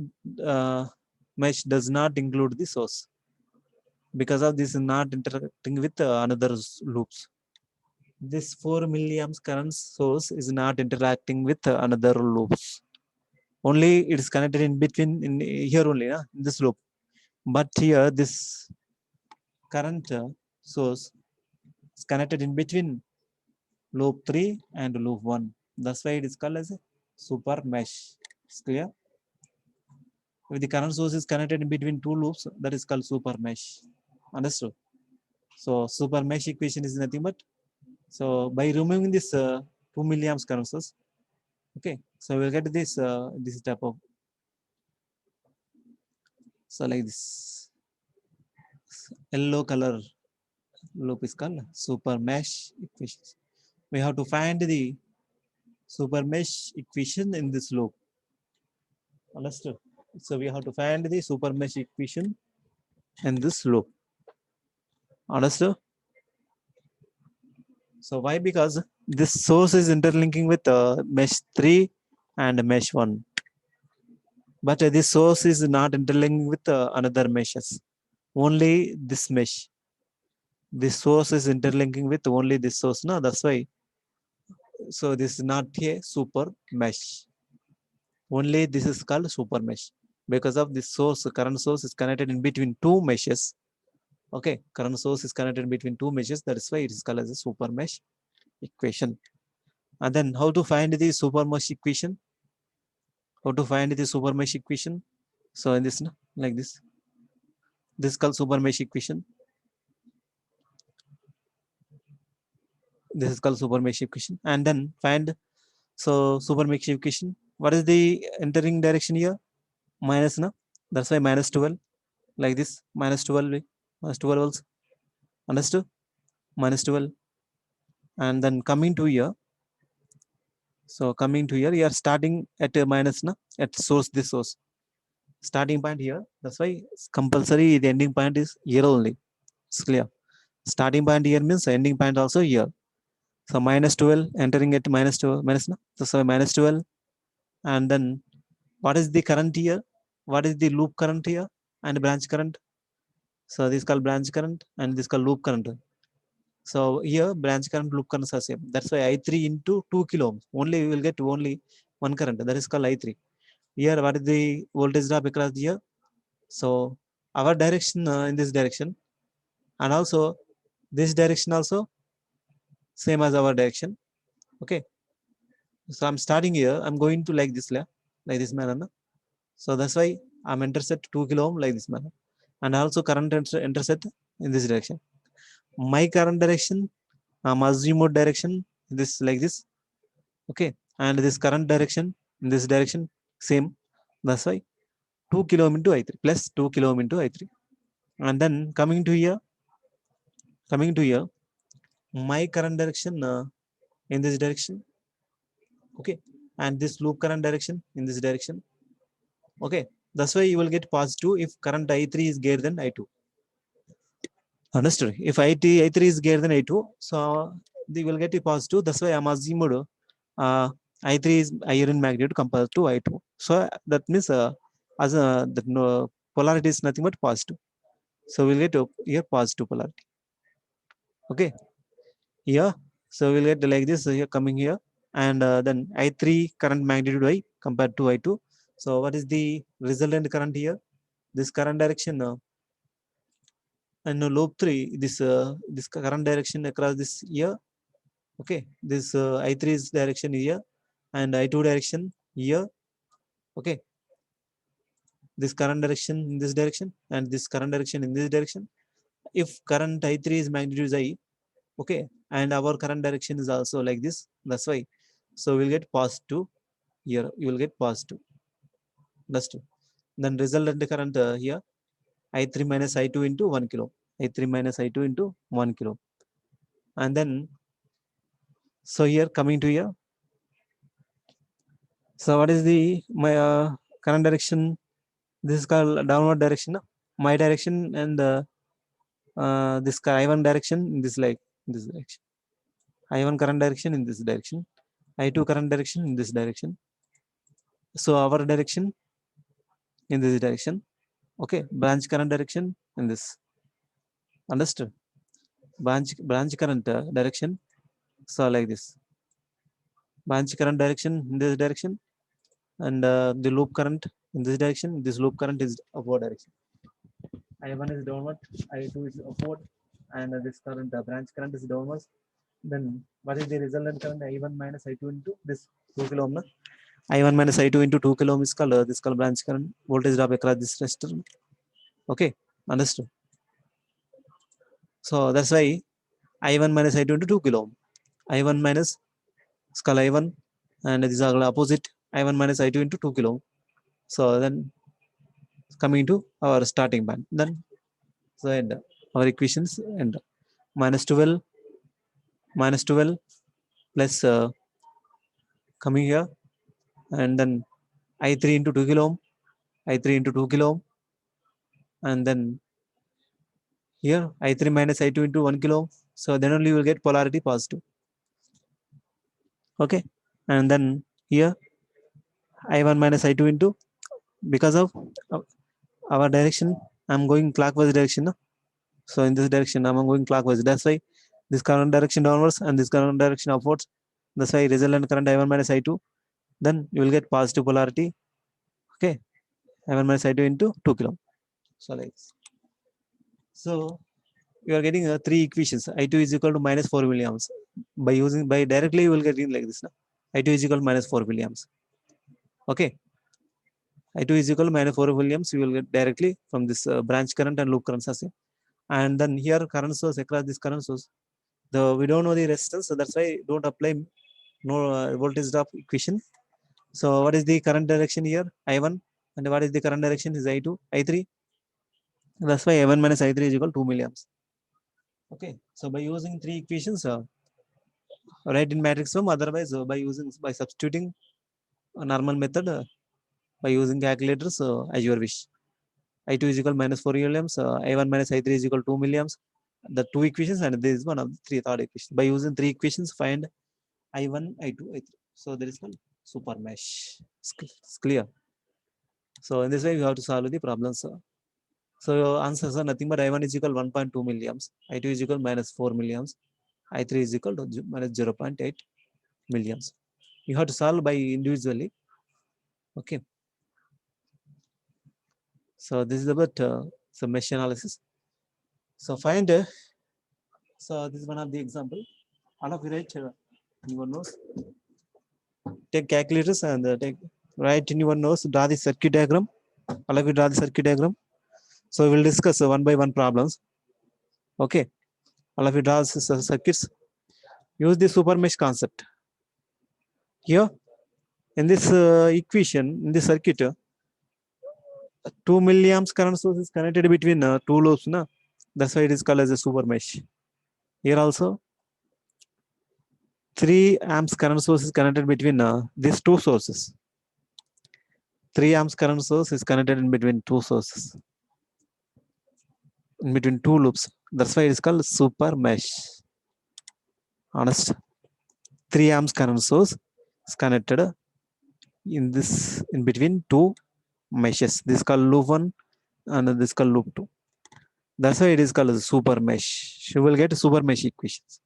mesh does not include the source. Because of this is not interacting with another loops. This 4 milliamps current source is not interacting with another loops. Only it is connected in between in here only in this loop. But here this current source is connected in between loop 3 and loop 1. That's why it is called as a super mesh. It's clear? If the current source is connected in between two loops, that is called super mesh. Understood? So super mesh equation is nothing but, so by removing this 2 milliamps current source, okay, so we'll get this this type of, so like this yellow color loop is called super mesh equations. We have to find the super mesh equation in this loop. Understood? So we have to find the super mesh equation in this loop. Understood? So why? Because this source is interlinking with mesh 3 and mesh 1. But this source is not interlinking with another meshes. Only this mesh. This source is interlinking with only this source. No, that's why. So this is not a super mesh. Only this is called super mesh. Because of this source, current source is connected in between two meshes. Okay, current source is connected between two meshes. That is why it is called as a super mesh equation. And then how to find the super mesh equation? How to find the super mesh equation? So in this, like this is called super mesh equation. This is called super mesh equation. And then find, so super mesh equation. What is the entering direction here? Minus, no? That's why minus 12. Like this, minus 12, minus 12 volts. Understood? Minus 12. And then coming to here. So coming to here, you are starting at a minus, no? At source, this source. Starting point here. That's why it's compulsory the ending point is here only. It's clear. Starting point here means ending point also here. So minus 12, entering at minus 12, minus, no? So minus 12. And then what is the current here? What is the loop current here? And branch current? So this is called branch current and this is called loop current. So here branch current, loop current are same. That's why I3 into 2 kilo ohms. Only we will get only one current. That is called I3. Here what is the voltage drop across here? So our direction in this direction, and also this direction also same as our direction. Okay, so I'm starting here, I'm going to like this manner, no? So that's why I'm intercept 2 kilo ohm like this manner, and also current intercept in this direction. My current direction, azimuth direction, this like this. Okay, and this current direction in this direction same. That's why 2 kilo ohm into I3 plus 2 kilo ohm into I3. And then coming to here, my current direction in this direction. Okay, and this loop current direction in this direction. Okay, that's why you will get positive if current I3 is greater than I2. Understood? If I3 is greater than I2, so they will get a positive. That's why I'm assuming I3 is higher in magnitude compared to I2. So that means as the polarity is nothing but positive. So we'll get here positive polarity. Okay, here. So we'll get like this here coming here, and then I3 current magnitude Y compared to I2. So what is the resultant current here? This current direction and loop 3, this current direction across this here. Okay, this I3's direction here and I2 direction here. Okay, this current direction in this direction and this current direction in this direction. If current I3 is magnitude I, okay, and our current direction is also like this, that's why. So we'll get positive here, you will get positive. That's true. Then resultant current here, I3 minus I2 into 1 kilo, I3 minus I2 into 1 kilo. And then, so here coming to here, so what is the my current direction? This is called downward direction. My direction and this I1 direction in this like this direction. I1 current direction in this direction. I2 current direction in this direction. So our direction in this direction. Okay, branch current direction in this. Understood? Branch current direction. So like this. Branch current direction in this direction, and the loop current in this direction. This loop current is upward direction. I1 is downward, I2 is upward, and this current branch current is downwards. Then what is the resultant current? I1 minus I2 into this 2 kilo ohm. I1 minus I2 into 2 kilo ohm is called this called branch current voltage drop across this resistor. Okay, understood. So that's why I1 minus I2 into 2 kilo ohm. I1 minus skull I1, and these are opposite. I1 minus I2 into 2 kilo ohm. So then coming to our starting band. Then so end our equations end minus 12 plus coming here, and then I3 into 2 kilo ohm, I3 into 2 kilo ohm, and then here I3 minus I2 into 1 kilo ohm. So then only you will get polarity positive. Okay, and then here I1 minus I2 into, because of our direction, I'm going clockwise direction. No? So in this direction, I'm going clockwise. That's why this current direction downwards and this current direction upwards. That's why resultant current I1 minus I2. Then you will get positive polarity. Okay, I1 minus I2 into 2 kilo. So like this. So you are getting three equations. I2 is equal to minus 4 milliamps. By directly you will get in like this. No? I2 is equal to minus 4 milliamps. Okay, I2 is equal to minus 4 milliamps. You will get directly from this branch current and loop current. And then here current source across this current source. We don't know the resistance, so that's why don't apply no voltage drop equation. So what is the current direction here? I1, and what is the current direction is I2, I3. That's why I1 minus I3 is equal to 2 milliamps. Okay, so by using three equations, write in matrix form. Otherwise, by substituting a normal method, by using calculators, as your wish. I2 is equal to minus 4 milliamps. I1 minus I3 is equal to 2 milliamps. The two equations, and this is one of the third equation. By using three equations, find I1, I2, I3. So there is one super mesh. It's clear. So in this way, you have to solve the problems. So your answers are nothing but I1 is equal to 1.2 milliamps, I2 is equal to minus 4 milliamps, I3 is equal to minus 0.8 milliamps. You have to solve by individually. Okay. So this is about some mesh analysis. So find, so this is one of the example. All of you write in your notes. Take calculators and write in your notes. Draw the circuit diagram. All of you draw the circuit diagram. So we will discuss one by one problems. Okay. All of you draw circuits. Use the super mesh concept. Here, in this equation, in this circuit, 2 milliamps current source is connected between two loops. Na? That's why it is called as a super mesh. Here also, 3 amps current source is connected between these two sources. 3 amps current source is connected in between two sources. In between two loops. That's why it is called super mesh. Honest. 3 amps current source is connected in between two meshes. This is called loop 1 and this is called loop 2. That's why it is called as super mesh. You will get super mesh equations.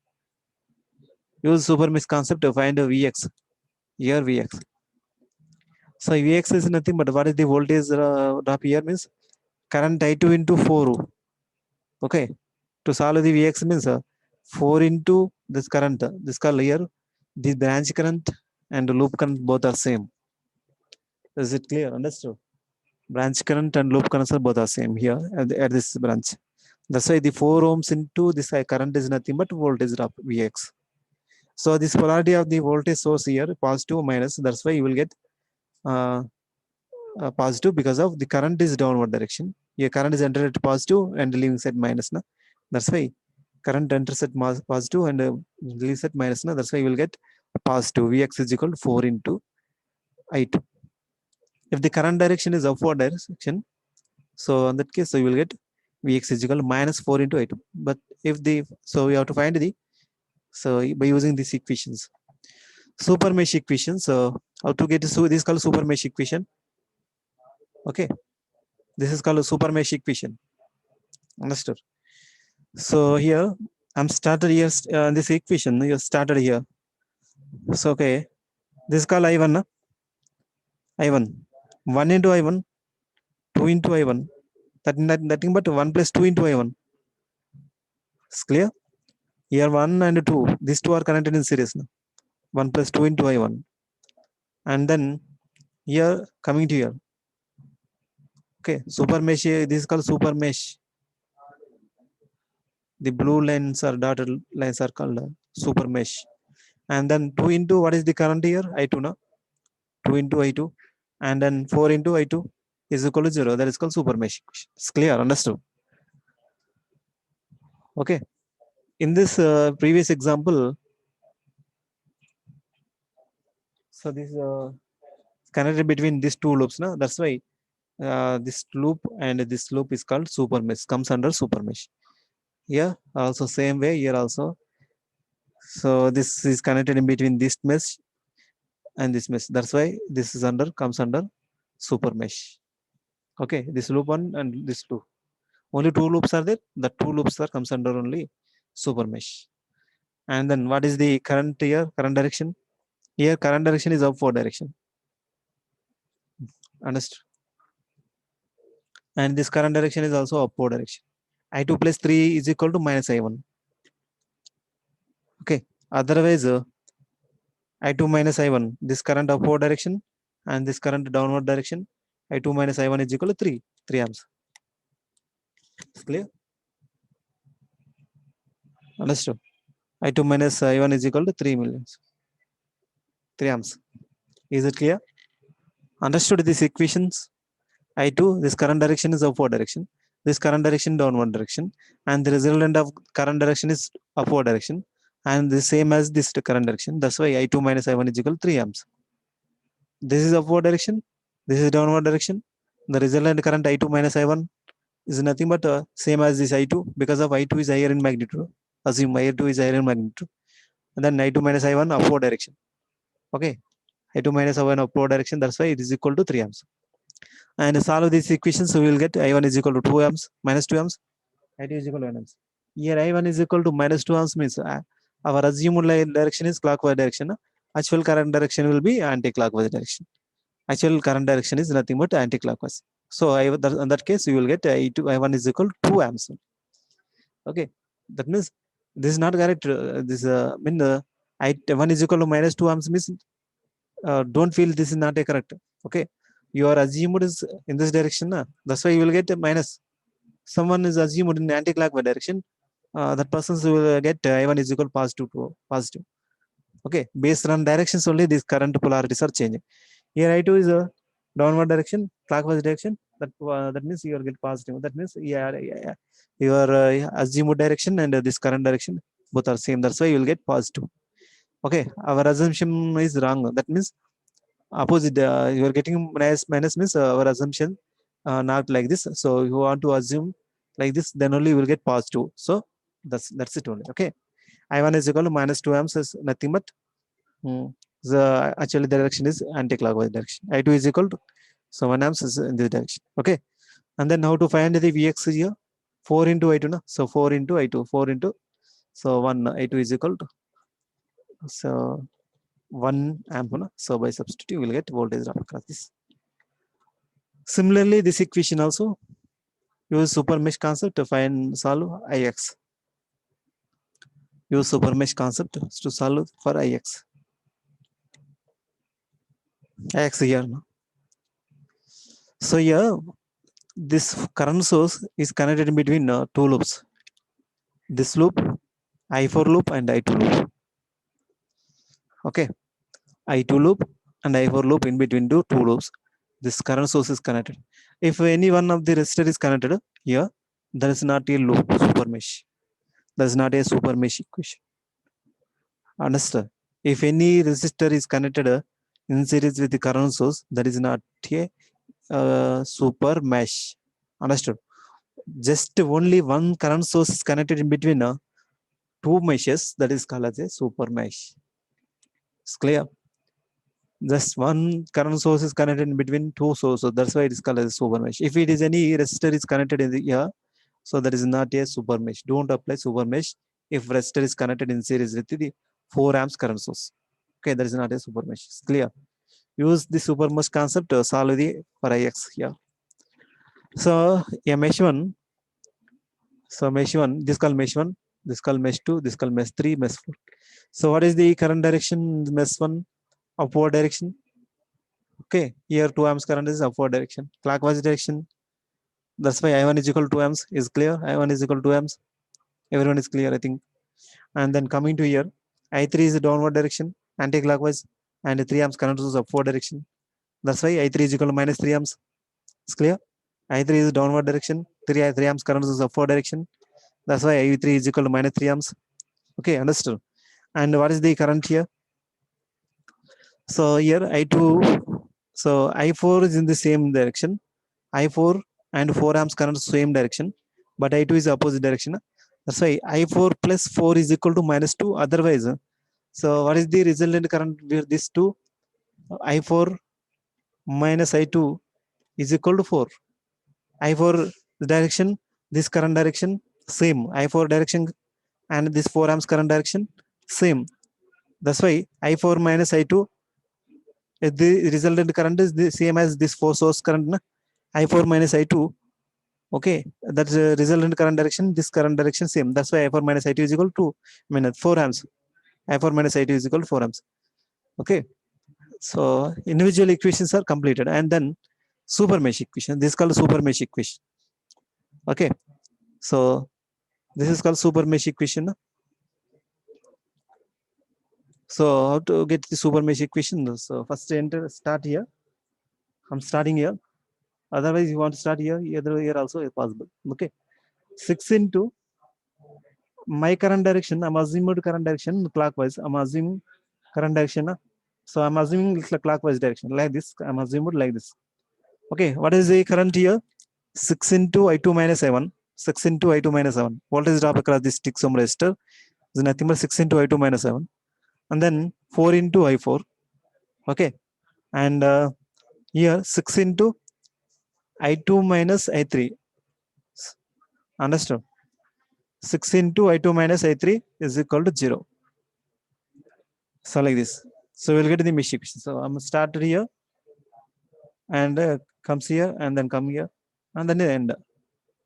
Use super mesh concept to find a Vx. Here Vx. So Vx is nothing but what is the voltage drop here means current I2 into 4. Okay. To solve the Vx means 4 into this current. This called here the branch current and loop current both are same. Is it clear? Understood? Branch current and loop currents are both are same here at this branch. That's why the 4 ohms into this current is nothing but voltage drop Vx. So this polarity of the voltage source here positive or minus. That's why you will get positive because of the current is downward direction. Here current is entered at positive and leaving at minus. Na? That's why current enters at positive and leaves at minus. Na? That's why you will get positive. Vx is equal to 4 into I2. If the current direction is upward direction, so in that case, so you will get Vx is equal to minus 4 into I2. But if the, so we have to find the, so by using these equations. Super mesh equation. So how to get this is called super mesh equation. Okay. This is called a super mesh equation. Understood? So here I'm started here this equation. You started here. So okay. This is called I1. Na? I1. 1 into I1. 2 into I1. That nothing but 1 plus 2 into I1. It's clear? Here 1 and 2. These two are connected in series. Na? 1 plus 2 into I1. And then here coming to here. Okay. Super mesh. This is called super mesh. The blue lines or dotted lines are called super mesh. And then 2 into what is the current here? I2 now. 2 into I2. And then 4 into I2 is equal to 0. That is called super mesh equation. It's clear. Understood? Okay. In this previous example, so this connected between these two loops. Na? That's why this loop and this loop is called super mesh. Comes under super mesh. Here also same way. Here also. So this is connected in between this mesh and this mesh. That's why this is comes under super mesh. Okay, this loop 1 and this 2. Only 2 loops are there. The 2 loops are comes under only super mesh. And then what is the current here? Current direction. Here current direction is upward direction. Understood? And this current direction is also upward direction. I2 plus 3 is equal to minus I1. Okay. Otherwise, I2 minus I1. This current upward direction and this current downward direction. I2 minus I1 is equal to 3 amps. It's clear? Understood? I2 minus I1 is equal to 3 millions. 3 amps. Is it clear? Understood these equations? I2, this current direction is upward direction. This current direction downward direction. And the resultant of current direction is upward direction. And the same as this current direction. That's why I2 minus I1 is equal to 3 amps. This is upward direction. This is downward direction. The resultant current I2 minus I1 is nothing but same as this I2 because of I2 is higher in magnitude. Assume I2 is higher in magnitude. And then I2 minus I1 upward direction. Okay. I2 minus I1 upward direction. That's why it is equal to 3 amps. And solve these equations. So we will get I1 is equal to 2 amps minus 2 amps. I2 is equal to 1 amps. Here I1 is equal to minus 2 amps means our assumed direction is clockwise direction. Actual current direction will be anti-clockwise direction. Actual current direction is nothing but anti-clockwise. So in that case, you will get I1 is equal to 2 amps. Okay. That means This is not correct. This mean I1 is equal to minus 2 amps means don't feel this is not a correct. Okay, your assumed is in this direction. That's why you will get a minus. Someone is assumed in anti-clockwise direction. That person will get I1 is equal positive to positive. Okay, based on directions only these current polarities are changing. Here I2 is a downward direction, clockwise direction. That means you will get positive. That means yeah. Your assumed direction and this current direction both are same. That's why you will get positive. Okay, our assumption is wrong. That means opposite. You are getting minus means our assumption not like this. So you want to assume like this, then only you will get positive. So that's it only. Okay, I1 is equal to minus 2 amps is nothing but the actually the direction is anti-clockwise direction. I2 is equal to so 1 amps is in this direction. Okay, and then how to find the Vx here? 4 into I2 na? So 4 into I2, 4 into so 1 I2 is equal to so 1 amp na? So by substitute you will get voltage drop across this. Similarly, this equation also use super mesh concept to find solve Ix. Use super mesh concept to solve for Ix. Ix here. No? So here, this current source is connected in between two loops. This loop, I4 loop and I2 loop. Okay, I2 loop and I4 loop in between two loops. This current source is connected. If any one of the resistor is connected here, there is not a loop super mesh. There is not a super mesh equation. Understand? If any resistor is connected in series with the current source, that is not a super mesh. Understood? Just only one current source is connected in between two meshes, that is called as a super mesh. It's clear? Just one current source is connected in between two sources. That's why it is called as a super mesh. If it is any resistor is connected in the here, so that is not a super mesh. Don't apply super mesh if resistor is connected in series with the 4 amps current source. Okay, that is not a super mesh. It's clear. Use the super mesh concept to solve the for Ix here. So a mesh one. So mesh one, this called mesh one, this called mesh two, this called mesh three, mesh four. So what is the current direction? Mesh one, upward direction. Okay, here 2 amps current is upward direction, clockwise direction. That's why I1 is equal to 2 amps is clear. I1 is equal to 2 amps. Everyone is clear, I think. And then coming to here, I3 is the downward direction, anti-clockwise, and 3 amps current is upward direction. That's why I3 is equal to minus 3 amps. It's clear. I3 is downward direction, 3 amps current is upward direction. That's why I3 is equal to minus 3 amps. Okay, understood. And what is the current here? So here I2, so I4 is in the same direction. I4 and 4 amps current same direction, but I2 is opposite direction. That's why I4 plus 4 is equal to minus 2. Otherwise, so what is the resultant current where this 2? I4 minus I2 is equal to 4. I4 direction, this current direction, same. I4 direction and this 4 amps current direction, same. That's why I4 minus I2, the resultant current is the same as this 4 source current. Na? I4 minus I2, okay, that's the resultant current direction, this current direction same. That's why I4 minus I2 is equal to 4 amps. I4 minus I2 is equal to 4 amps. Okay, so individual equations are completed, and then super mesh equation. This is called super mesh equation. Okay, so this is called super mesh equation. So how to get the super mesh equation? So first start here. I'm starting here. Otherwise, you want to start here. Either here also is possible. Okay, 6 into my current direction. I'm assuming current direction clockwise. I'm assuming current direction. So I'm assuming it's a clockwise direction like this. I'm assuming like this. Okay, what is the current here? 6 into I2 minus I1. 6 into I2 minus I1. Voltage drop across this 6 ohm resistor is nothing but 6 into I2 minus I1. And then 4 into I4. Okay, and here 6 into I2 minus I3. Understood? 6 into I2 minus I3 is equal to 0. So like this. So we'll get the mesh equation. So I'm started here and comes here and then come here and then end.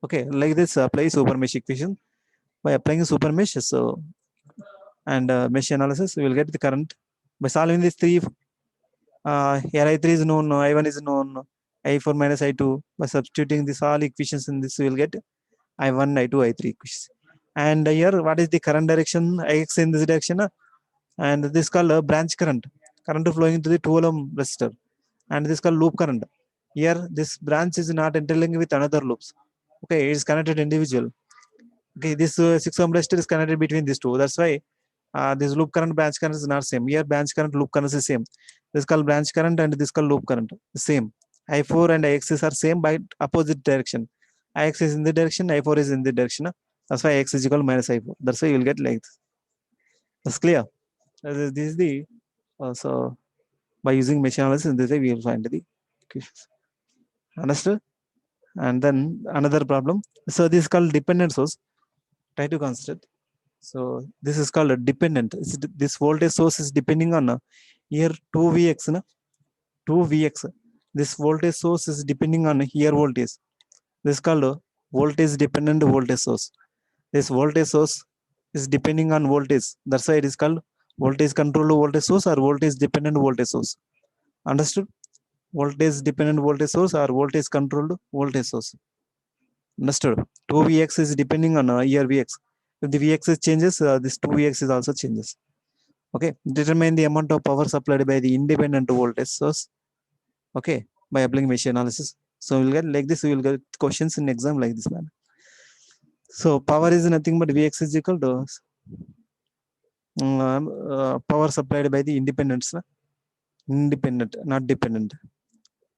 Okay, like this apply super mesh equation. by applying a super mesh. So, and mesh analysis, we will get the current by solving these three. Here I3 is known, I1 is known, I4 minus I2. By substituting this all equations in this, we will get I1, I2, I3 equations. And here, what is the current direction? Ix in this direction, and this is called a branch current flowing into the 2 ohm resistor, and this is called loop current. Here, this branch is not interlinked with another loops. Okay, it is connected individual. Okay, this 6 ohm resistor is connected between these two. That's why this loop current branch current is not same. Here, branch current loop current is same. This is called branch current and this is called loop current. Same. I4 and Ix are same by opposite direction. Ix is in the direction, I4 is in the direction. That's why X is equal to minus I4. That's why you will get like this. That's clear. This is the so by using mesh analysis, this way we will find the equations. Understood? And then another problem. So this is called dependent source. Try to consider. So this is called a dependent. This voltage source is depending on here 2Vx. 2Vx. This voltage source is depending on here voltage. This is called a voltage dependent voltage source. This voltage source is depending on voltage. That's why it is called voltage controlled voltage source or voltage dependent voltage source. Understood? Voltage dependent voltage source or voltage controlled voltage source. Understood? 2Vx is depending on here Vx. If the Vx changes, this 2Vx is also changes. Okay. Determine the amount of power supplied by the independent voltage source. Okay. By applying mesh analysis. So we'll get like this. We will get questions in exam like this man. So power is nothing but Vx is equal to power supplied by the independents. Independent, not dependent.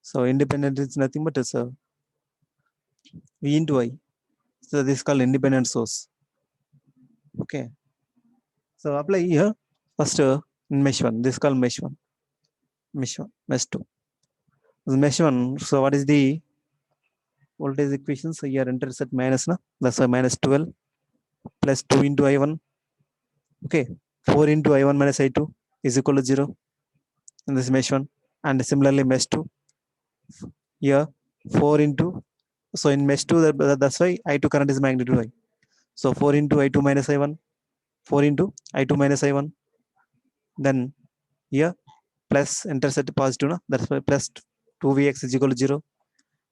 So independent is nothing but it's a V into I. So this is called independent source. Okay. So apply here first in mesh 1. This is called mesh 1. Mesh 1, mesh 2. Mesh 1. So what is the voltage equation? So here intercept minus, that's why minus 12 plus 2 into I1. Okay. 4 into I1 minus I2 is equal to 0 in this mesh 1. And similarly mesh 2. Here 4 into, so in mesh 2, that's why I2 current is magnitude I. So 4 into I2 minus I1. 4 into I2 minus I1. Then here plus intercept positive, that's why plus 2Vx is equal to 0.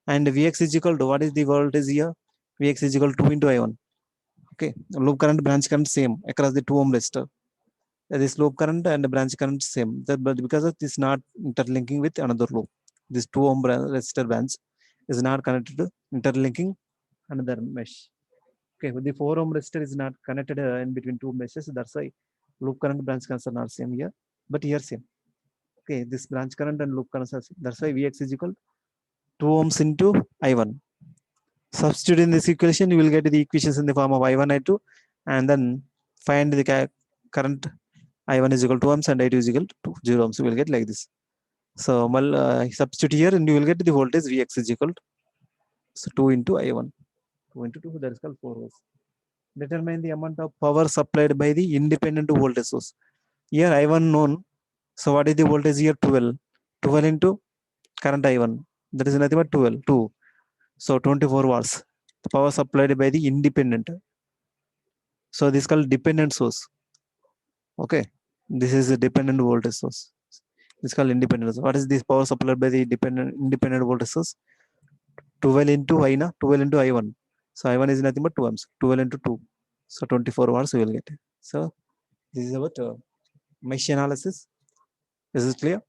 And Vx is equal to, what is the voltage here? Vx is equal to 2 into I1. Okay, loop current, branch current same across the 2 ohm resistor. This loop current and branch current same, but because of this not interlinking with another loop, this 2 ohm resistor branch is not connected to interlinking another mesh. Okay, with the 4 ohm resistor is not connected in between two meshes. That's why loop current, branch currents are not same here, but here same. Okay, this branch current and loop current are same. That's why Vx is equal 2 ohms into I1. Substitute in this equation, you will get the equations in the form of I1, I2, and then find the current. I1 is equal to 2 ohms and I2 is equal to 0 ohms. You will get like this. So substitute here and you will get the voltage Vx is equal to, so 2 into I1. 2 into 2, that is called 4 volts. Determine the amount of power supplied by the independent voltage source. Here I1 known. So what is the voltage here? 12. 12 into current I1. That is nothing but 12. 2. So 24 watts. The power supplied by the independent. So this is called dependent source. Okay. This is a dependent voltage source. This is called independent. What is this power supplied by the independent voltage source? 12 into I, 12 into I1. So I1 is nothing but 2 amps. 12 into 2. So 24 watts we will get. So this is about mesh analysis. Is it clear?